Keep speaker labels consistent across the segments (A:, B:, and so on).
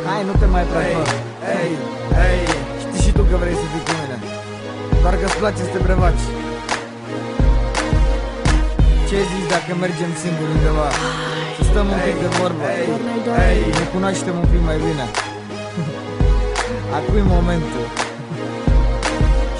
A: Hai, nu te mai prefă. Știi și tu că vrei să fii cu mine, doar că-ți place să te prefaci. Ce zici dacă mergem singuri undeva, să stăm un pic de vorbă, ne cunoaștem un pic mai bine. Acum e momentul.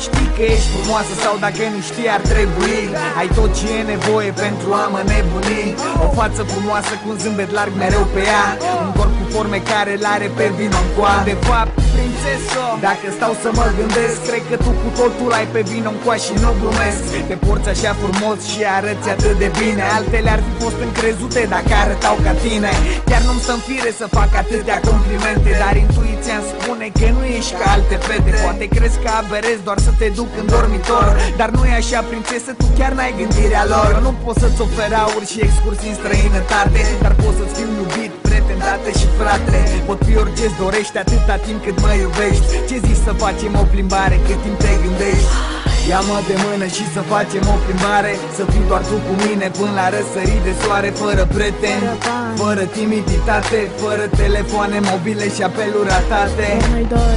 A: Știi că ești frumoasă sau dacă nu știi ar trebui. Ai tot ce e nevoie pentru a mă nebuni. O față frumoasă cu un zâmbet larg mereu pe ea, un corp cu forme care l-are pe vino în coa. De fapt, prințesă, dacă stau să mă gândesc, cred că tu cu totul ai pe vino în coa și nu glumesc. Te porți așa frumos și arăți atât de bine, altele ar fi fost încrezute dacă arătau ca tine. Chiar nu-mi stă-n fire să fac atâtea complimente, dar intuiția-mi spune că nu ești ca alte fete. Poate crezi că aberezi doar să te duc în dormitor, dar nu e așa, prințesă, tu chiar n-ai gândirea lor. Nu pot să-ți ofer aur și excursii în străinătate, dar pot să-ți fiu iubit, prieten, tată și frate. Pot fi orice-ți dorești atâta timp cât mă iubești. Ce zici să facem o plimbare cât timp te gândești? Ia-mă de mână și să facem o plimbare, să fii doar tu cu mine până la răsărit de soare, fără prieteni, fără timiditate, fără telefoane mobile și apeluri ratate.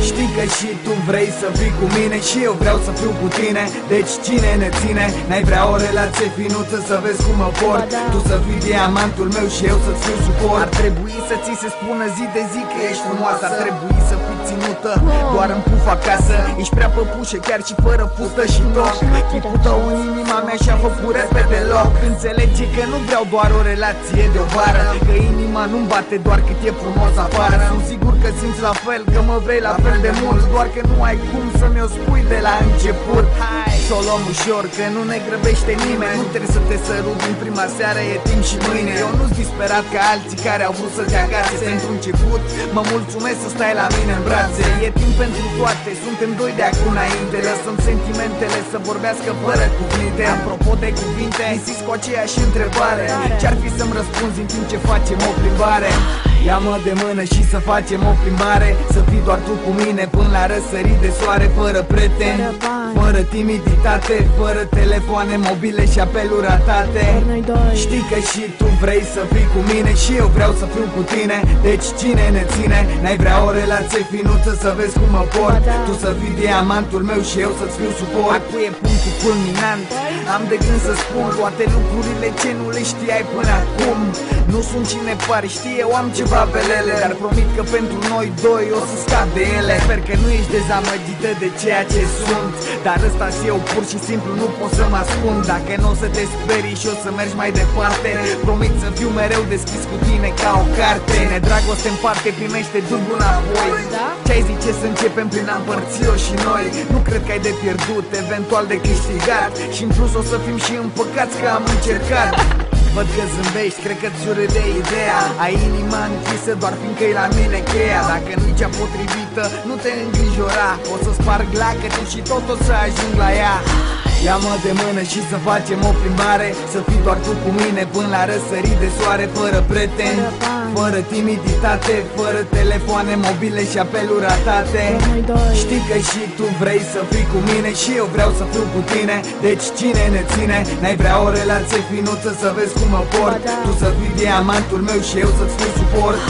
A: Știi că și tu vrei să fii cu mine și eu vreau să fiu cu tine, deci cine ne ține? N-ai vrea o relație finuță să vezi cum mă port? Tu să fii diamantul meu și eu să-ți fiu suport. Ar trebui să ți se spună zi de zi că ești frumoasă, ar trebui să fii ținută doar în puf acasă. Ești prea păpușă chiar și fără fustă și toc. Chipul tău în inima mea și-a făcut repede loc. Înțelege că nu vreau doar o relație de o vară, că inima nu-mi bate doar cât e frumos afară. Sunt sigur că simți la fel, că mă vrei la fel de mult, doar că nu ai cum să mi-o spui de la început. Hai să o luăm ușor, că nu ne grăbește nimeni. Nu trebuie să te sărut din prima seară, e timp și mâine. Eu nu-s disperat ca alții care au vrut să te agațe. Pentru început mă mulțumesc să stai la mine în brațe. E timp pentru toate, suntem doi de acum înainte. Lăsăm sentimentele să vorbească fără cuvinte. Apropo de cuvinte, insist cu aceeași întrebare: ce-ar fi să-mi răspunzi în timp ce facem o plimbare? Ia-mă de mână și să facem o plimbare, să fii doar tu cu mine până la răsărit de soare, fără prieteni, fără timiditate, fără telefoane mobile și apeluri ratate. Știi că și tu vrei să fii cu mine și eu vreau să fiu cu tine, deci cine ne ține? N-ai vrea o relație finuță să vezi cum mă port? Tu să fii diamantul meu și eu să-ți fiu suport. Acum e punctul culminant, am de gând să spun toate lucrurile ce nu le știai până acum. Nu sunt cine pari, știi, eu am ceva belele, dar promit că pentru noi doi o să scap de ele. Sper că nu ești dezamăgită de ceea ce sunt, dar ăsta-s eu, pur și simplu nu pot să mă ascund. Dacă nu o să te sperii și o să mergi mai departe, promit să fiu mereu deschis cu tine ca o carte. Ne dragoste în parte, primește dublu înapoi. Ce-ai zice să începem prin a împărți-o și noi? Nu cred că ai de pierdut, eventual de câștigat, și în plus o să fim și împăcați că am încercat. Văd că zâmbești, cred că-ți surâde ideea. Ai inima închisă doar fiindcă-i la mine cheia. Dacă nu-i cea potrivită, nu te îngrijora, o să sparg lacătul și tot o să ajung la ea. Ia-mă de mână și să facem o plimbare, să fii doar tu cu mine până la răsărit de soare, fără prieteni, fără timiditate, fără telefoane mobile și apeluri ratate. Știi că și tu vrei să fii cu mine și eu vreau să fiu cu tine, deci cine ne ține? N-ai vrea o relație finuță să vezi cum mă port? Tu să fii diamantul meu și eu să-ți fiu suport.